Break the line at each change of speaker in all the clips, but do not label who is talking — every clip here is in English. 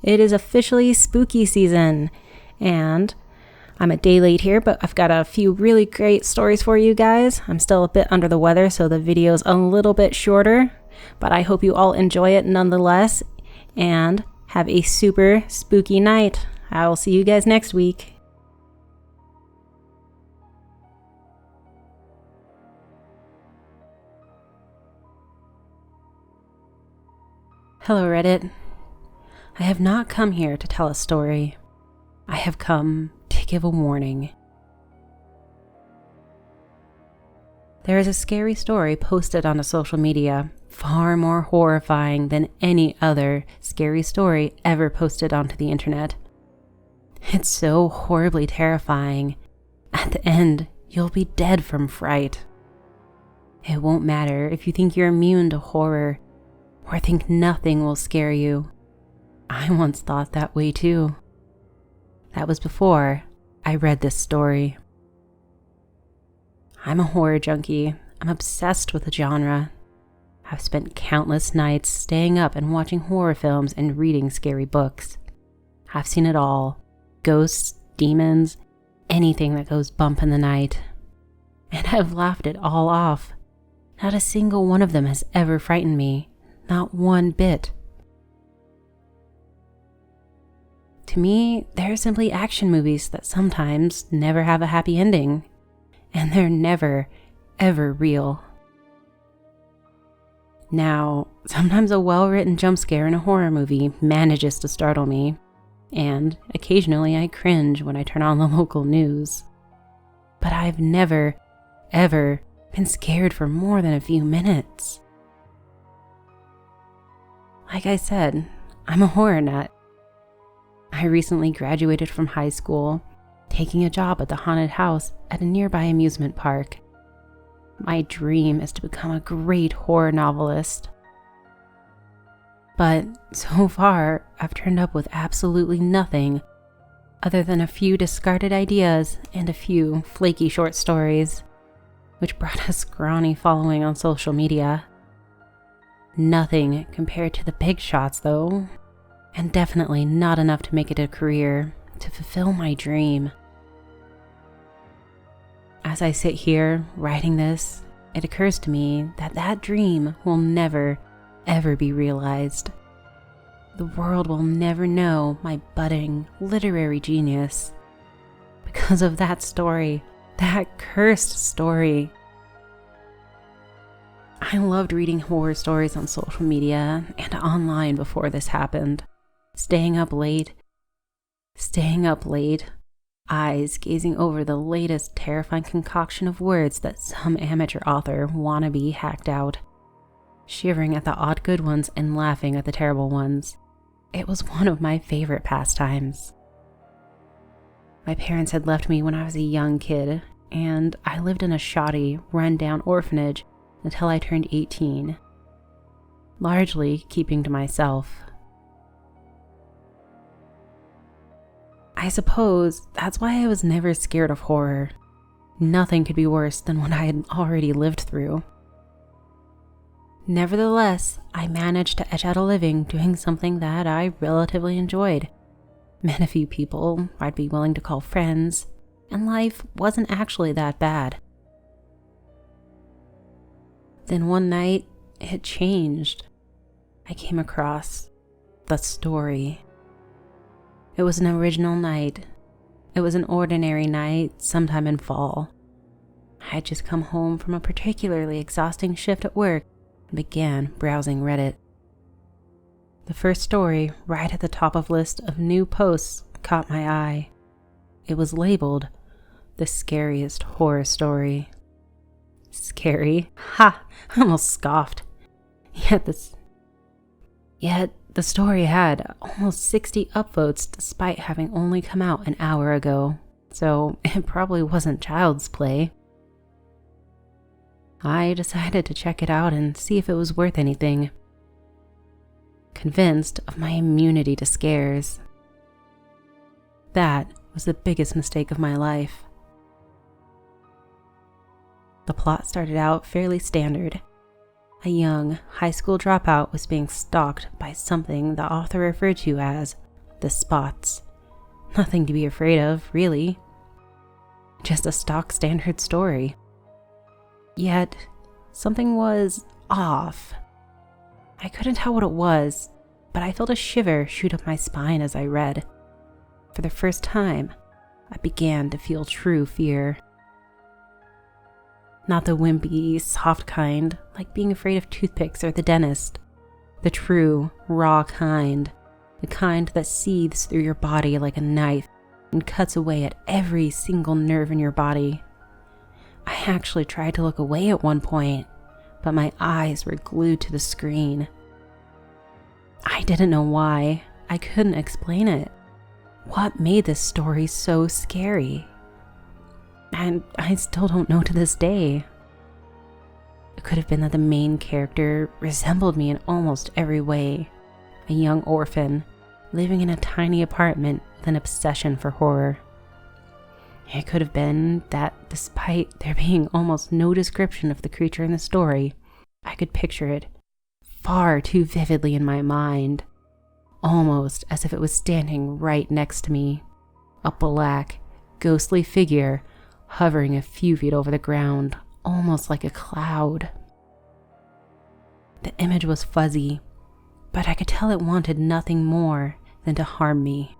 It is officially spooky season, and I'm a day late here, but I've got a few really great stories for you guys. I'm still a bit under the weather, so the video's a little bit shorter, but I hope you all enjoy it nonetheless, and have a super spooky night. I will see you guys next week. Hello, Reddit. I have not come here to tell a story. I have come to give a warning. There is a scary story posted on a social media, far more horrifying than any other scary story ever posted onto the internet. It's so horribly terrifying. At the end, you'll be dead from fright. It won't matter if you think you're immune to horror or think nothing will scare you. I once thought that way too. That was before I read this story. I'm a horror junkie. I'm obsessed with the genre. I've spent countless nights staying up and watching horror films and reading scary books. I've seen it all. Ghosts, demons, anything that goes bump in the night. And I've laughed it all off. Not a single one of them has ever frightened me. Not one bit. To me, they're simply action movies that sometimes never have a happy ending. And they're never, ever real. Now, sometimes a well-written jump scare in a horror movie manages to startle me, and occasionally I cringe when I turn on the local news. But I've never, ever been scared for more than a few minutes. Like I said, I'm a horror nut. I recently graduated from high school, taking a job at the haunted house at a nearby amusement park. My dream is to become a great horror novelist. But so far, I've turned up with absolutely nothing other than a few discarded ideas and a few flaky short stories, which brought a scrawny following on social media. Nothing compared to the big shots, though, and definitely not enough to make it a career, to fulfill my dream. As I sit here writing this, it occurs to me that that dream will never, ever be realized. The world will never know my budding literary genius because of that story, that cursed story. I loved reading horror stories on social media and online before this happened. Staying up late, eyes gazing over the latest terrifying concoction of words that some amateur author wannabe hacked out. Shivering at the odd good ones and laughing at the terrible ones. It was one of my favorite pastimes. My parents had left me when I was a young kid, and I lived in a shoddy, run-down orphanage until I turned 18, largely keeping to myself. I suppose that's why I was never scared of horror. Nothing could be worse than what I had already lived through. Nevertheless, I managed to etch out a living doing something that I relatively enjoyed. Met a few people I'd be willing to call friends, and life wasn't actually that bad. Then one night, it changed. I came across the story. It was an original night. It was an ordinary night sometime in fall. I had just come home from a particularly exhausting shift at work and began browsing Reddit. The first story, right at the top of list of new posts, caught my eye. It was labeled, "The Scariest Horror Story." Scary? Ha! I almost scoffed. Yet the story had almost 60 upvotes despite having only come out an hour ago, so it probably wasn't child's play. I decided to check it out and see if it was worth anything. Convinced of my immunity to scares. That was the biggest mistake of my life. The plot started out fairly standard. A young high school dropout was being stalked by something the author referred to as the spots. Nothing to be afraid of, really. Just a stock standard story. Yet, something was off. I couldn't tell what it was, but I felt a shiver shoot up my spine as I read. For the first time, I began to feel true fear. Not the wimpy, soft kind, like being afraid of toothpicks or the dentist. The true, raw kind. The kind that seethes through your body like a knife and cuts away at every single nerve in your body. I actually tried to look away at one point, but my eyes were glued to the screen. I didn't know why. I couldn't explain it. What made this story so scary? And I still don't know to this day. It could have been that the main character resembled me in almost every way. A young orphan, living in a tiny apartment with an obsession for horror. It could have been that despite there being almost no description of the creature in the story, I could picture it far too vividly in my mind, almost as if it was standing right next to me, a black, ghostly figure hovering a few feet over the ground, almost like a cloud. The image was fuzzy, but I could tell it wanted nothing more than to harm me.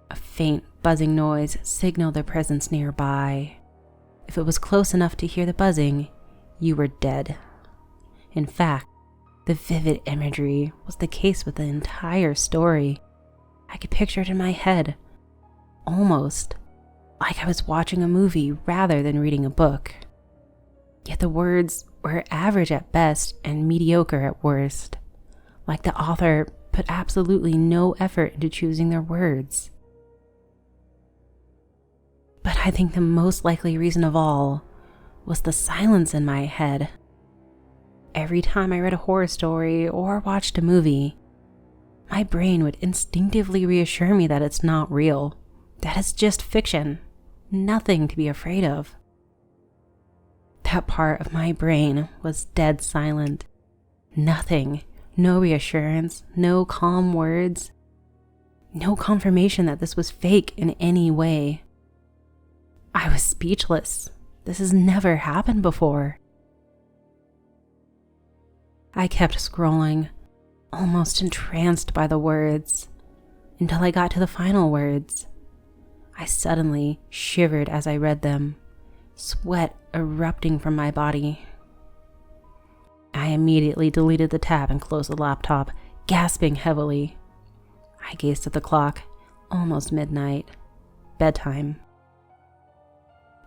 A faint buzzing noise signaled their presence nearby. If it was close enough to hear the buzzing, you were dead. In fact, the vivid imagery was the case with the entire story. I could picture it in my head, almost like I was watching a movie rather than reading a book. Yet the words were average at best and mediocre at worst, like the author put absolutely no effort into choosing their words. But I think the most likely reason of all was the silence in my head. Every time I read a horror story or watched a movie, my brain would instinctively reassure me that it's not real, that it's just fiction, nothing to be afraid of. That part of my brain was dead silent. Nothing, no reassurance, no calm words, no confirmation that this was fake in any way. I was speechless. This has never happened before. I kept scrolling, almost entranced by the words, until I got to the final words. I suddenly shivered as I read them, sweat erupting from my body. I immediately deleted the tab and closed the laptop, gasping heavily. I gazed at the clock, almost midnight, bedtime.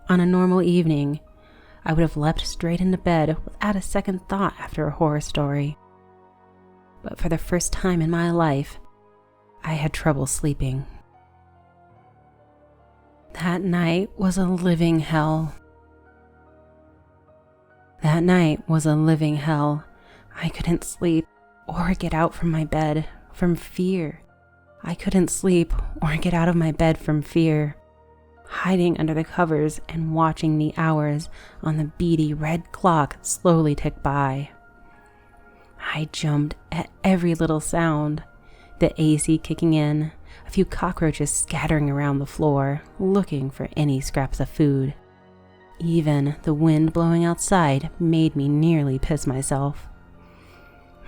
On a normal evening, I would have leapt straight into bed without a second thought after a horror story. But for the first time in my life, I had trouble sleeping. That night was a living hell. That night was a living hell. I couldn't sleep or get out from my bed from fear. I couldn't sleep or get out of my bed from fear. Hiding under the covers and watching the hours on the beady red clock slowly tick by. I jumped at every little sound, the AC kicking in, a few cockroaches scattering around the floor, looking for any scraps of food. Even the wind blowing outside made me nearly piss myself.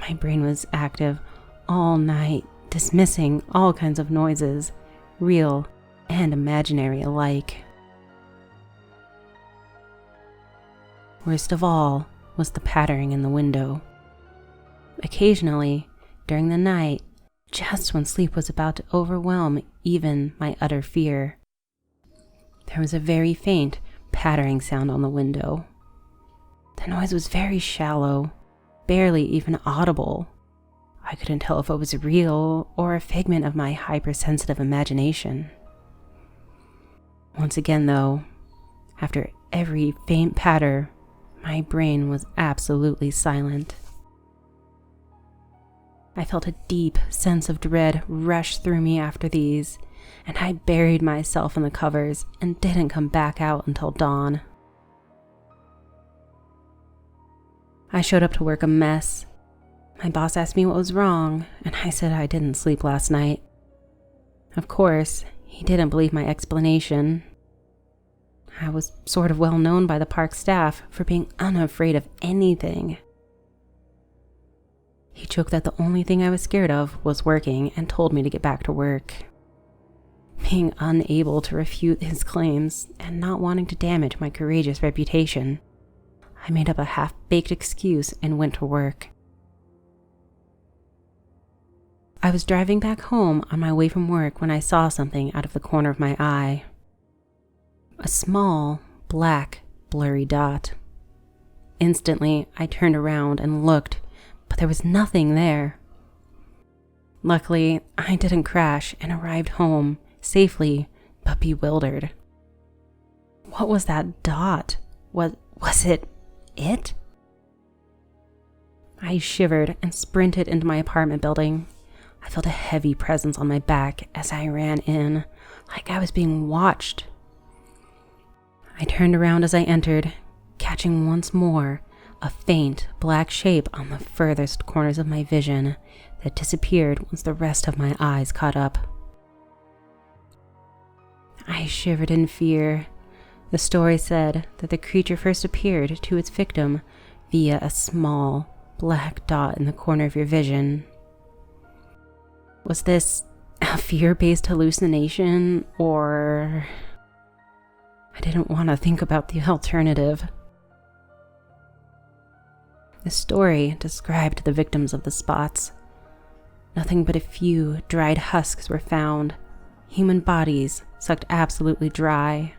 My brain was active all night, dismissing all kinds of noises, real and imaginary alike. Worst of all was the pattering in the window. Occasionally, during the night, just when sleep was about to overwhelm even my utter fear, there was a very faint pattering sound on the window. The noise was very shallow, barely even audible. I couldn't tell if it was real or a figment of my hypersensitive imagination. Once again, though, after every faint patter, my brain was absolutely silent. I felt a deep sense of dread rush through me after these, and I buried myself in the covers and didn't come back out until dawn. I showed up to work a mess. My boss asked me what was wrong, and I said I didn't sleep last night. Of course, he didn't believe my explanation. I was sort of well known by the park staff for being unafraid of anything. He joked that the only thing I was scared of was working and told me to get back to work. Being unable to refute his claims and not wanting to damage my courageous reputation, I made up a half-baked excuse and went to work. I was driving back home on my way from work when I saw something out of the corner of my eye. A small, black, blurry dot. Instantly, I turned around and looked, but there was nothing there. Luckily, I didn't crash and arrived home safely, but bewildered. What was that dot? Was it? I shivered and sprinted into my apartment building. I felt a heavy presence on my back as I ran in, like I was being watched. I turned around as I entered, catching once more a faint black shape on the furthest corners of my vision that disappeared once the rest of my eyes caught up. I shivered in fear. The story said that the creature first appeared to its victim via a small black dot in the corner of your vision. Was this a fear-based hallucination, or... I didn't want to think about the alternative. The story described the victims of the spots. Nothing but a few dried husks were found, human bodies sucked absolutely dry.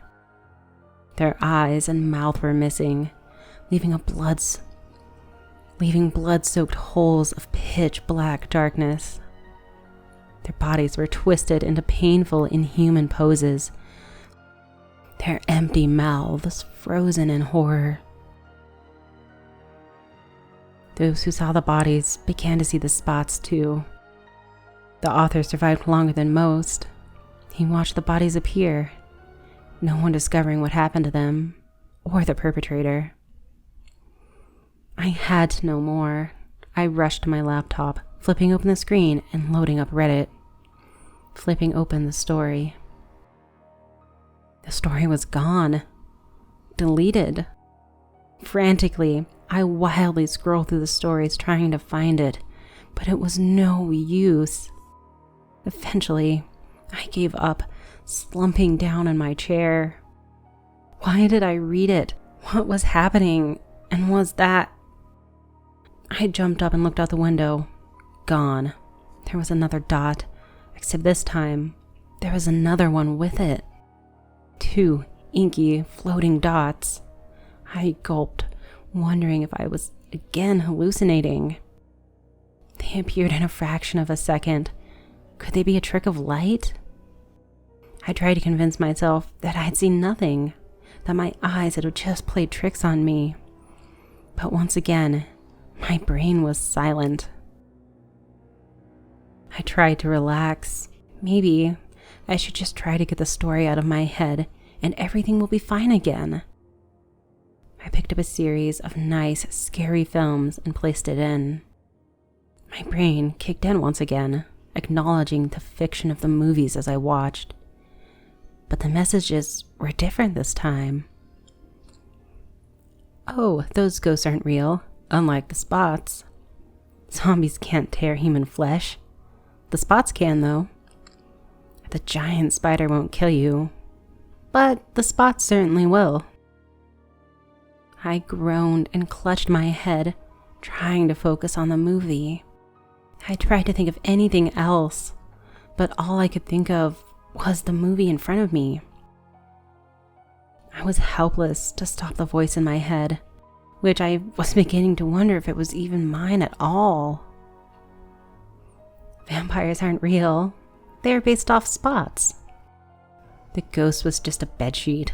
Their eyes and mouth were missing, leaving blood-soaked holes of pitch-black darkness. Their bodies were twisted into painful, inhuman poses, their empty mouths frozen in horror. Those who saw the bodies began to see the spots too. The author survived longer than most. He watched the bodies appear, no one discovering what happened to them or the perpetrator. I had to know more. I rushed to my laptop, flipping open the screen and loading up Reddit. Flipping open the story. The story was gone. Deleted. Frantically, I wildly scrolled through the stories trying to find it, but it was no use. Eventually, I gave up, slumping down in my chair. Why did I read it? What was happening? And was that... I jumped up and looked out the window. Gone. There was another dot, except this time, there was another one with it. 2 inky, floating dots. I gulped, wondering if I was again hallucinating. They appeared in a fraction of a second. Could they be a trick of light? I tried to convince myself that I had seen nothing, that my eyes had just played tricks on me. But once again, my brain was silent. I tried to relax. Maybe I should just try to get the story out of my head and everything will be fine again. I picked up a series of nice, scary films and placed it in. My brain kicked in once again, acknowledging the fiction of the movies as I watched. But the messages were different this time. Oh, those ghosts aren't real, unlike the spots. Zombies can't tear human flesh. The spots can, though. The giant spider won't kill you, but the spots certainly will. I groaned and clutched my head, trying to focus on the movie. I tried to think of anything else, but all I could think of was the movie in front of me. I was helpless to stop the voice in my head, which I was beginning to wonder if it was even mine at all. Vampires aren't real. They are based off spots. The ghost was just a bedsheet.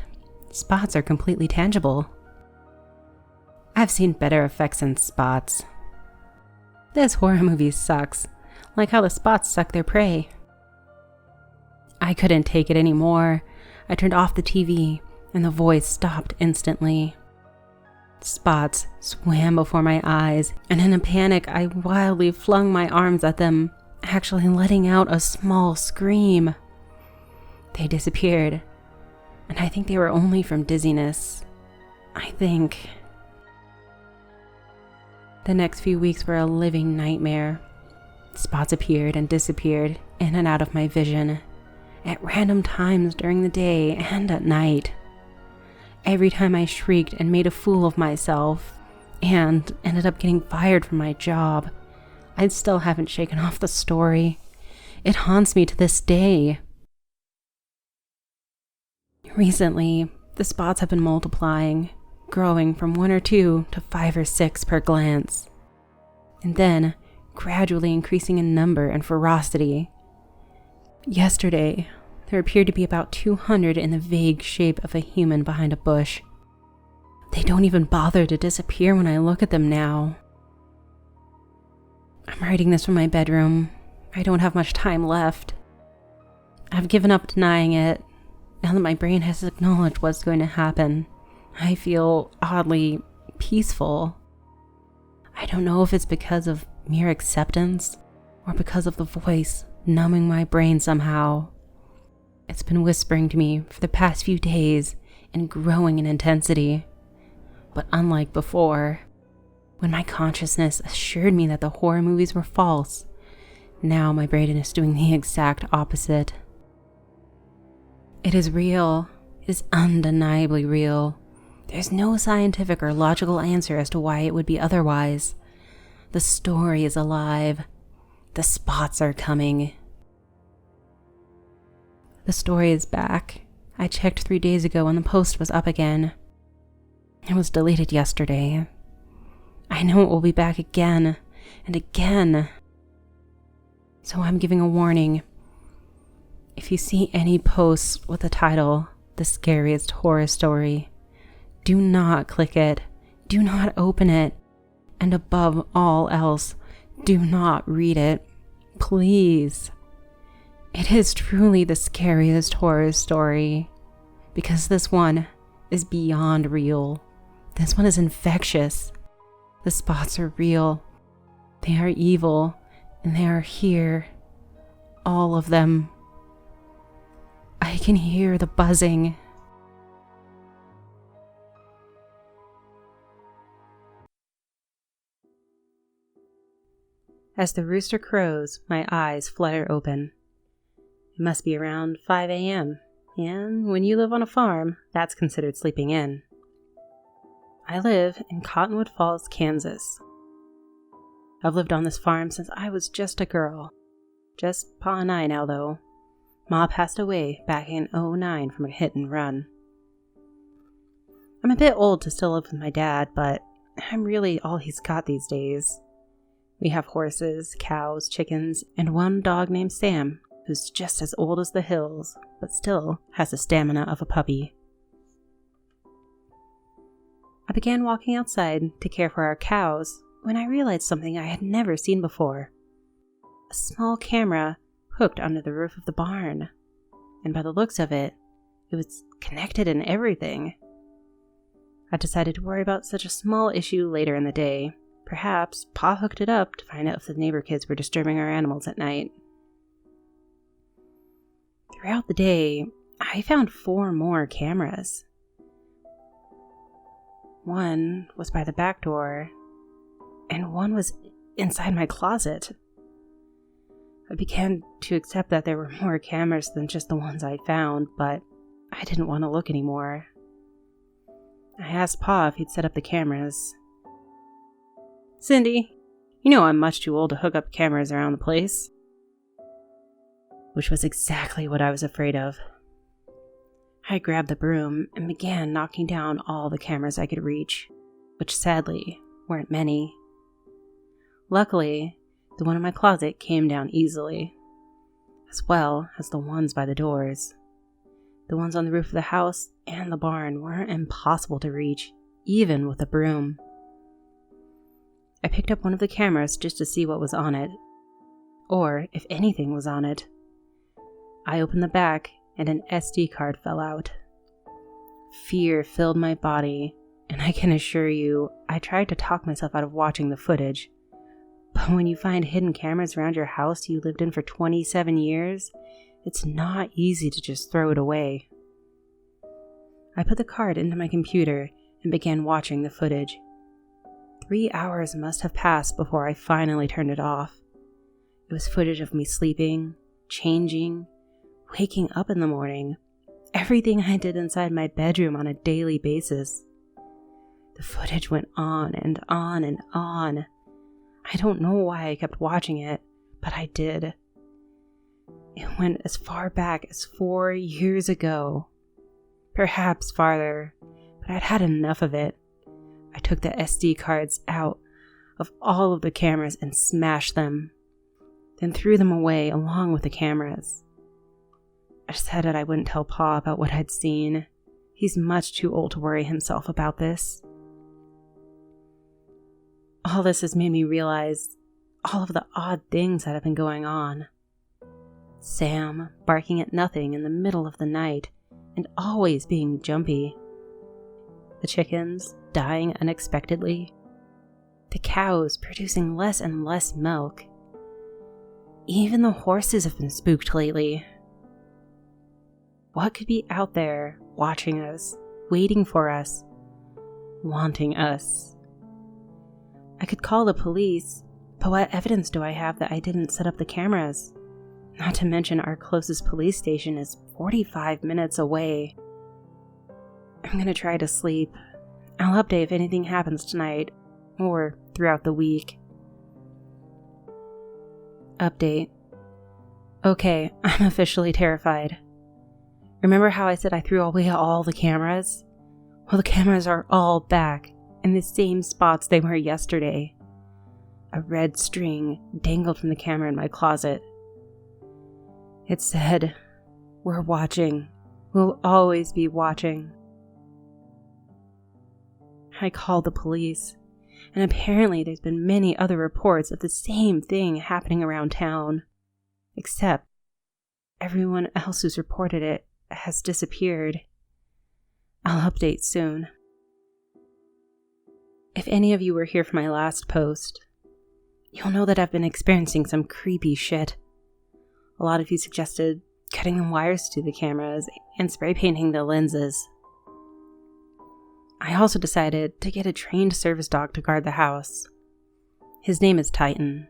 Spots are completely tangible. I've seen better effects than spots. This horror movie sucks, like how the spots suck their prey. I couldn't take it anymore. I turned off the TV, and the voice stopped instantly. Spots swam before my eyes, and in a panic, I wildly flung my arms at them, actually letting out a small scream. They disappeared, and I think they were only from dizziness. I think. The next few weeks were a living nightmare. Spots appeared and disappeared in and out of my vision, at random times during the day and at night. Every time I shrieked and made a fool of myself, and ended up getting fired from my job, I still haven't shaken off the story. It haunts me to this day. Recently, the spots have been multiplying, growing from 1 or 2 to 5 or 6 per glance, and then gradually increasing in number and ferocity. Yesterday, there appeared to be about 200 in the vague shape of a human behind a bush. They don't even bother to disappear when I look at them now. I'm writing this from my bedroom. I don't have much time left. I've given up denying it. Now that my brain has acknowledged what's going to happen, I feel oddly peaceful. I don't know if it's because of mere acceptance or because of the voice numbing my brain somehow. It's been whispering to me for the past few days and growing in intensity. But unlike before, when my consciousness assured me that the horror movies were false, now my brain is doing the exact opposite. It is real. It is undeniably real. There's no scientific or logical answer as to why it would be otherwise. The story is alive. The spots are coming. The story is back. I checked 3 days ago and the post was up again. It was deleted yesterday. I know it will be back again and again. So I'm giving a warning. If you see any posts with the title, "The Scariest Horror Story," do not click it. Do not open it. And above all else, do not read it. Please. It is truly the scariest horror story, because this one is beyond real. This one is infectious. The spots are real. They are evil, and they are here. All of them. I can hear the buzzing. As the rooster crows, my eyes flutter open. It must be around 5 a.m., and when you live on a farm, that's considered sleeping in. I live in Cottonwood Falls, Kansas. I've lived on this farm since I was just a girl. Just Pa and I now, though. Ma passed away back in '09 from a hit and run. I'm a bit old to still live with my dad, but I'm really all he's got these days. We have horses, cows, chickens, and one dog named Sam, who's just as old as the hills, but still has the stamina of a puppy. I began walking outside to care for our cows when I realized something I had never seen before. A small camera hooked under the roof of the barn, and by the looks of it, it was connected and everything. I decided to worry about such a small issue later in the day. Perhaps Pa hooked it up to find out if the neighbor kids were disturbing our animals at night. Throughout the day, I found 4 more cameras. One was by the back door, and one was inside my closet. I began to accept that there were more cameras than just the ones I found, but I didn't want to look anymore. I asked Pa if he'd set up the cameras. "Cindy, you know I'm much too old to hook up cameras around the place." Which was exactly what I was afraid of. I grabbed the broom and began knocking down all the cameras I could reach, which sadly weren't many. Luckily, the one in my closet came down easily, as well as the ones by the doors. The ones on the roof of the house and the barn were impossible to reach, even with a broom. I picked up one of the cameras just to see what was on it, or if anything was on it. I opened the back, and an SD card fell out. Fear filled my body, And I can assure you, I tried to talk myself out of watching the footage. But when you find hidden cameras around your house you lived in for 27 years, it's not easy to just throw it away. I put the card into my computer and began watching the footage. 3 hours must have passed before I finally turned it off. It was footage of me sleeping, changing, waking up in the morning, everything I did inside my bedroom on a daily basis. The footage went on and on and on. I don't know why I kept watching it, but I did. It went as far back as 4 years ago. Perhaps farther, but I'd had enough of it. I took the SD cards out of all of the cameras and smashed them, then threw them away along with the cameras. I decided I wouldn't tell Pa about what I'd seen. He's much too old to worry himself about this. All this has made me realize all of the odd things that have been going on. Sam barking at nothing in the middle of the night and always being jumpy. The chickens dying unexpectedly. The cows producing less and less milk. Even the horses have been spooked lately. What could be out there watching us, waiting for us, wanting us? I could call the police, but what evidence do I have that I didn't set up the cameras? Not to mention our closest police station is 45 minutes away. I'm gonna try to sleep. I'll update if anything happens tonight, or throughout the week. Update. Okay, I'm officially terrified. Remember how I said I threw away all the cameras? Well, the cameras are all back, in the same spots they were yesterday. A red string dangled from the camera in my closet. It said, "We're watching. We'll always be watching." I called the police, and apparently there's been many other reports of the same thing happening around town. Except, everyone else who's reported it has disappeared. I'll update soon. If any of you were here for my last post, you'll know that I've been experiencing some creepy shit. A lot of you suggested cutting the wires to the cameras and spray painting the lenses. I also decided to get a trained service dog to guard the house. His name is Titan.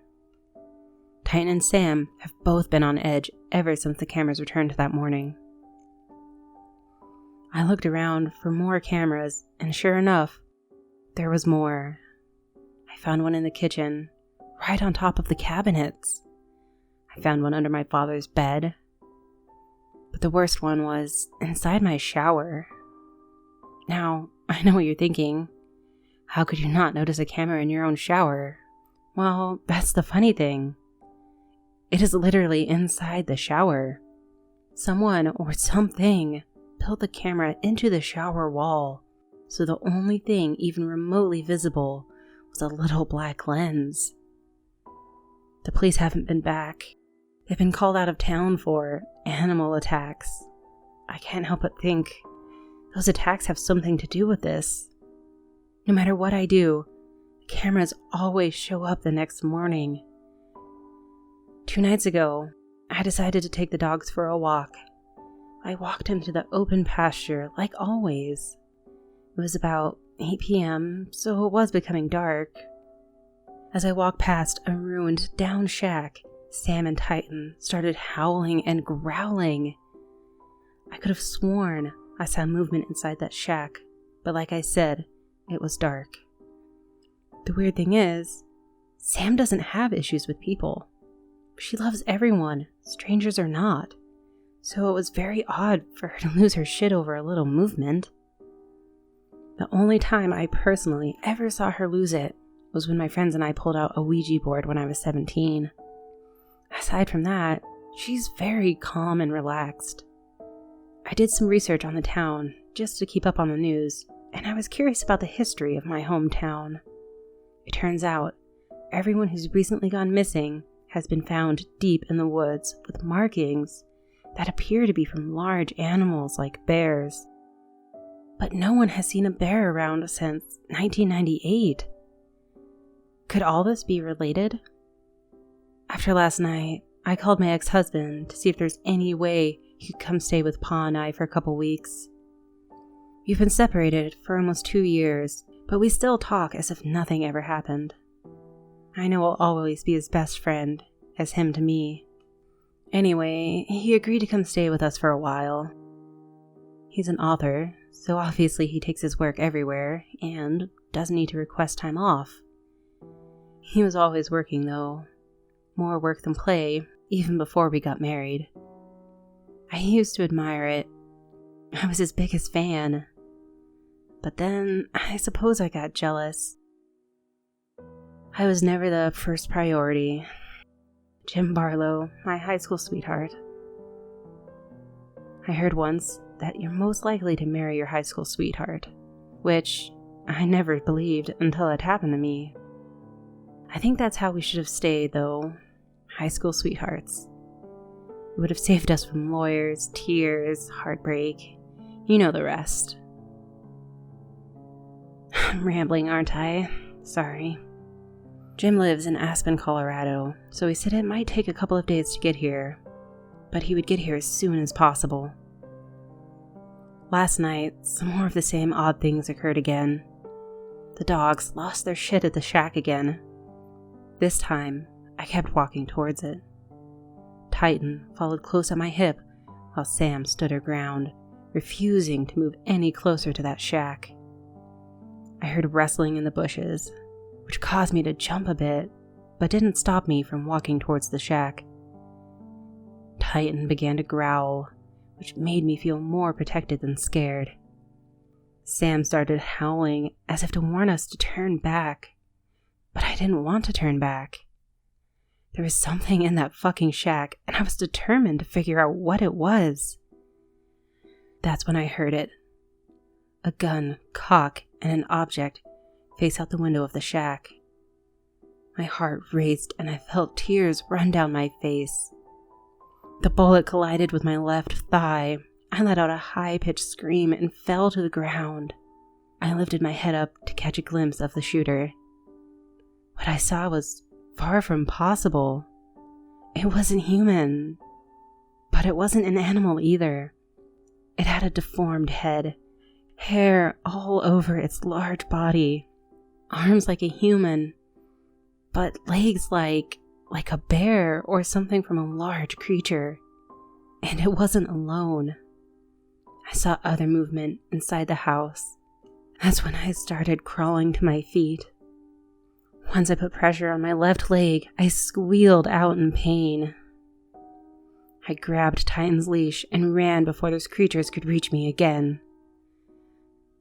Titan and Sam have both been on edge ever since the cameras returned that morning. I looked around for more cameras, and sure enough, there was more. I found one in the kitchen, right on top of the cabinets. I found one under my father's bed. But the worst one was inside my shower. Now, I know what you're thinking. How could you not notice a camera in your own shower? Well, that's the funny thing. It is literally inside the shower. Someone or something built the camera into the shower wall, so the only thing even remotely visible was a little black lens. The police haven't been back. They've been called out of town for animal attacks. I can't help but think those attacks have something to do with this. No matter what I do, the cameras always show up the next morning. 2 nights ago, I decided to take the dogs for a walk. I walked into the open pasture like always. It was about 8 p.m., so it was becoming dark. As I walked past a ruined down shack, Sam and Titan started howling and growling. I could have sworn I saw movement inside that shack, but like I said, it was dark. The weird thing is, Sam doesn't have issues with people. She loves everyone, strangers or not, so it was very odd for her to lose her shit over a little movement. The only time I personally ever saw her lose it was when my friends and I pulled out a Ouija board when I was 17. Aside from that, she's very calm and relaxed. I did some research on the town just to keep up on the news, and I was curious about the history of my hometown. It turns out, everyone who's recently gone missing has been found deep in the woods with markings that appear to be from large animals like bears. but no one has seen a bear around since 1998. Could all this be related? After last night, I called my ex-husband to see if there's any way he could come stay with Pa and I for a couple weeks. We've been separated for almost 2 years, but we still talk as if nothing ever happened. I know I'll always be his best friend, as him to me. Anyway, he agreed to come stay with us for a while. He's an author, so obviously he takes his work everywhere and doesn't need to request time off. He was always working though. More work than play, even before we got married. I used to admire it. I was his biggest fan. But then, I suppose I got jealous. I was never the first priority. Jim Barlow, my high school sweetheart. I heard once that you're most likely to marry your high school sweetheart, which I never believed until it happened to me. I think that's how we should have stayed, though. High school sweethearts. It would have saved us from lawyers, tears, heartbreak. You know the rest. I'm rambling, aren't I? Sorry. Jim lives in Aspen, Colorado, so he said it might take a couple of days to get here, but he would get here as soon as possible. Last night, some more of the same odd things occurred again. The dogs lost their shit at the shack again. This time, I kept walking towards it. Titan followed close at my hip, while Sam stood her ground, refusing to move any closer to that shack. I heard rustling in the bushes, which caused me to jump a bit, but didn't stop me from walking towards the shack. Titan began to growl, which made me feel more protected than scared. Sam started howling as if to warn us to turn back, but I didn't want to turn back. There was something in that fucking shack, and I was determined to figure out what it was. That's when I heard it. A gun, cock, and an object face out the window of the shack. My heart raced, and I felt tears run down my face. The bullet collided with my left thigh. I let out a high-pitched scream and fell to the ground. I lifted my head up to catch a glimpse of the shooter. What I saw was far from possible. It wasn't human, but it wasn't an animal either. It had a deformed head, hair all over its large body, arms like a human, but legs like a bear or something from a large creature. And it wasn't alone. I saw other movement inside the house. That's when I started crawling to my feet. Once I put pressure on my left leg, I squealed out in pain. I grabbed Titan's leash and ran before those creatures could reach me again.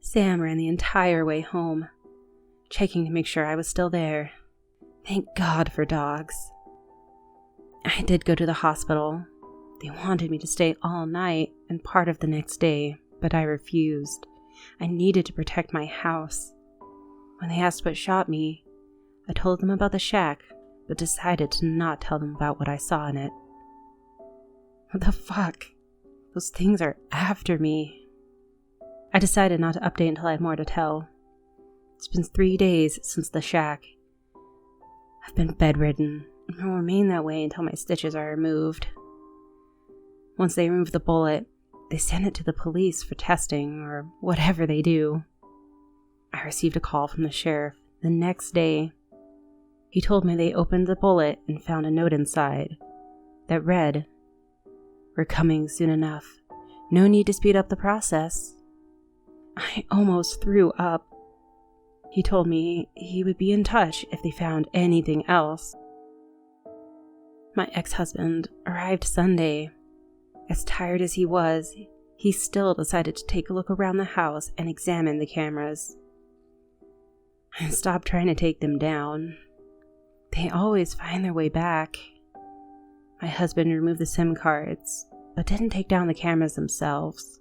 Sam ran the entire way home, checking to make sure I was still there. Thank God for dogs. I did go to the hospital. They wanted me to stay all night and part of the next day, but I refused. I needed to protect my house. When they asked what shot me, I told them about the shack, but decided to not tell them about what I saw in it. What the fuck? Those things are after me. I decided not to update until I have more to tell. It's been 3 days since the shack. I've been bedridden and will remain that way until my stitches are removed. Once they remove the bullet, they send it to the police for testing or whatever they do. I received a call from the sheriff the next day. He told me they opened the bullet and found a note inside that read, "We're coming soon enough. No need to speed up the process." I almost threw up. He told me he would be in touch if they found anything else. My ex-husband arrived Sunday. As tired as he was, he still decided to take a look around the house and examine the cameras. I stopped trying to take them down. They always find their way back. My husband removed the SIM cards, but didn't take down the cameras themselves.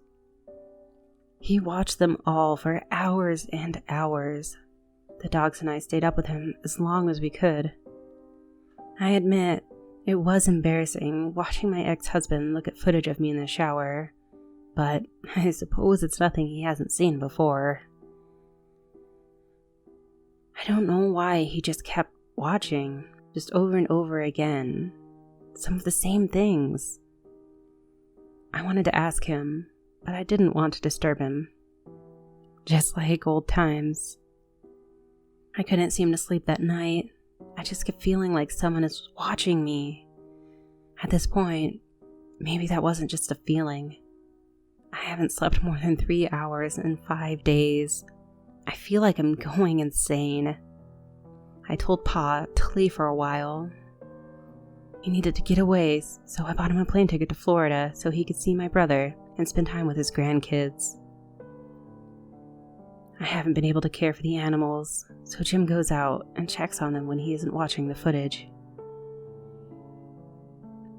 He watched them all for hours and hours. The dogs and I stayed up with him as long as we could. I admit, it was embarrassing watching my ex-husband look at footage of me in the shower, but I suppose it's nothing he hasn't seen before. I don't know why he just kept watching, just over and over again. Some of the same things. I wanted to ask him, but I didn't want to disturb him. Just like old times. I couldn't seem to sleep that night. I just kept feeling like someone is watching me. At this point, maybe that wasn't just a feeling. I haven't slept more than 3 hours in 5 days. I feel like I'm going insane. I told Pa to leave for a while. He needed to get away, so I bought him a plane ticket to Florida so he could see my brother and spend time with his grandkids. I haven't been able to care for the animals, so Jim goes out and checks on them when he isn't watching the footage.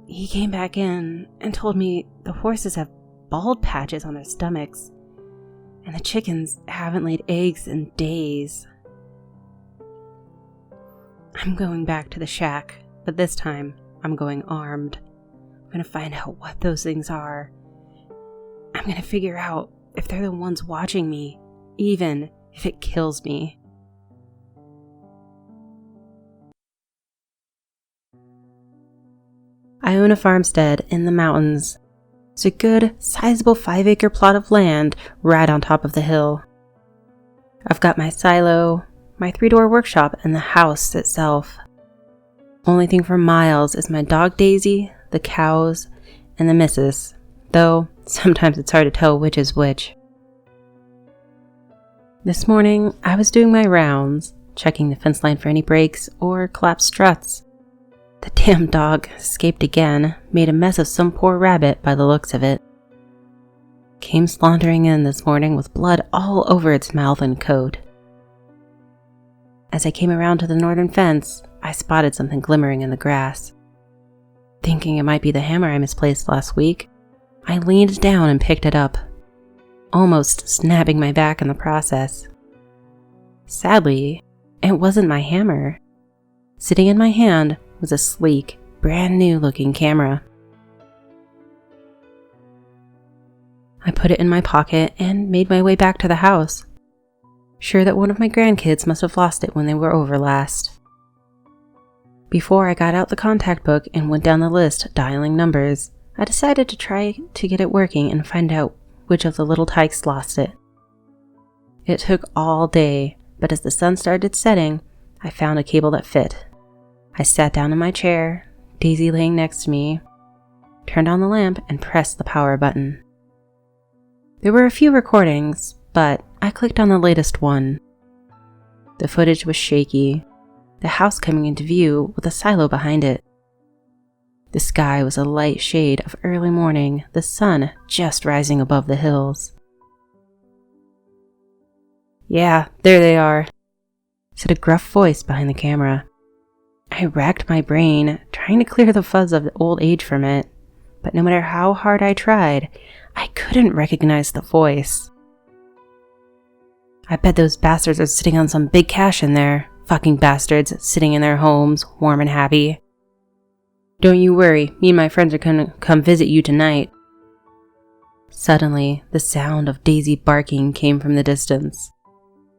He came back in and told me the horses have bald patches on their stomachs, and the chickens haven't laid eggs in days. I'm going back to the shack, but this time I'm going armed. I'm going to find out what those things are. I'm going to figure out if they're the ones watching me, even if it kills me. I own a farmstead in the mountains. It's a good, sizable 5-acre plot of land right on top of the hill. I've got my silo, my 3-door workshop, and the house itself. Only thing for miles is my dog Daisy, the cows, and the missus, though sometimes it's hard to tell which is which. This morning, I was doing my rounds, checking the fence line for any breaks or collapsed struts. The damn dog escaped again, made a mess of some poor rabbit by the looks of it. Came sauntering in this morning with blood all over its mouth and coat. As I came around to the northern fence, I spotted something glimmering in the grass. Thinking it might be the hammer I misplaced last week, I leaned down and picked it up, almost snapping my back in the process. Sadly, it wasn't my hammer. Sitting in my hand was a sleek, brand new looking camera. I put it in my pocket and made my way back to the house, sure that one of my grandkids must have lost it when they were over last. Before I got out the contact book and went down the list dialing numbers, I decided to try to get it working and find out which of the little tykes lost it. It took all day, but as the sun started setting, I found a cable that fit. I sat down in my chair, Daisy laying next to me, turned on the lamp, and pressed the power button. There were a few recordings, but I clicked on the latest one. The footage was shaky, the house coming into view with a silo behind it. The sky was a light shade of early morning, the sun just rising above the hills. "Yeah, there they are," said a gruff voice behind the camera. I racked my brain, trying to clear the fuzz of the old age from it, but no matter how hard I tried, I couldn't recognize the voice. "I bet those bastards are sitting on some big cash in there. Fucking bastards, sitting in their homes, warm and happy. Don't you worry, me and my friends are gonna come visit you tonight." Suddenly, the sound of Daisy barking came from the distance.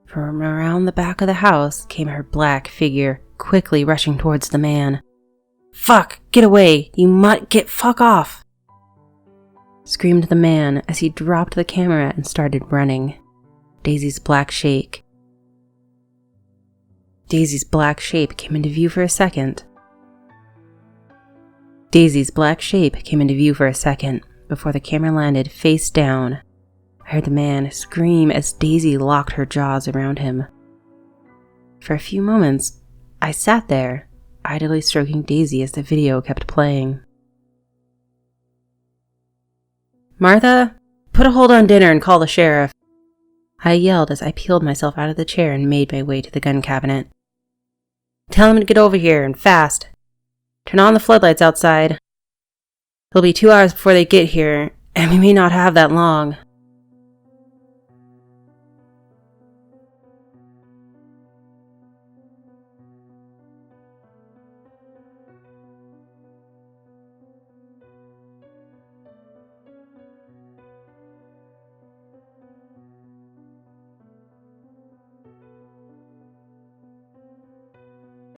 From around the back of the house came her black figure, quickly rushing towards the man. "Fuck! Get away! You mutt! Get fuck off!" Screamed the man as he dropped the camera and started running. Daisy's black shape came into view for a second. Before the camera landed face down. I heard the man scream as Daisy locked her jaws around him. For a few moments, I sat there, idly stroking Daisy as the video kept playing. "Martha, put a hold on dinner and call the sheriff," I yelled as I peeled myself out of the chair and made my way to the gun cabinet. "Tell him to get over here, and fast. Turn on the floodlights outside. It'll be 2 hours before they get here, and we may not have that long."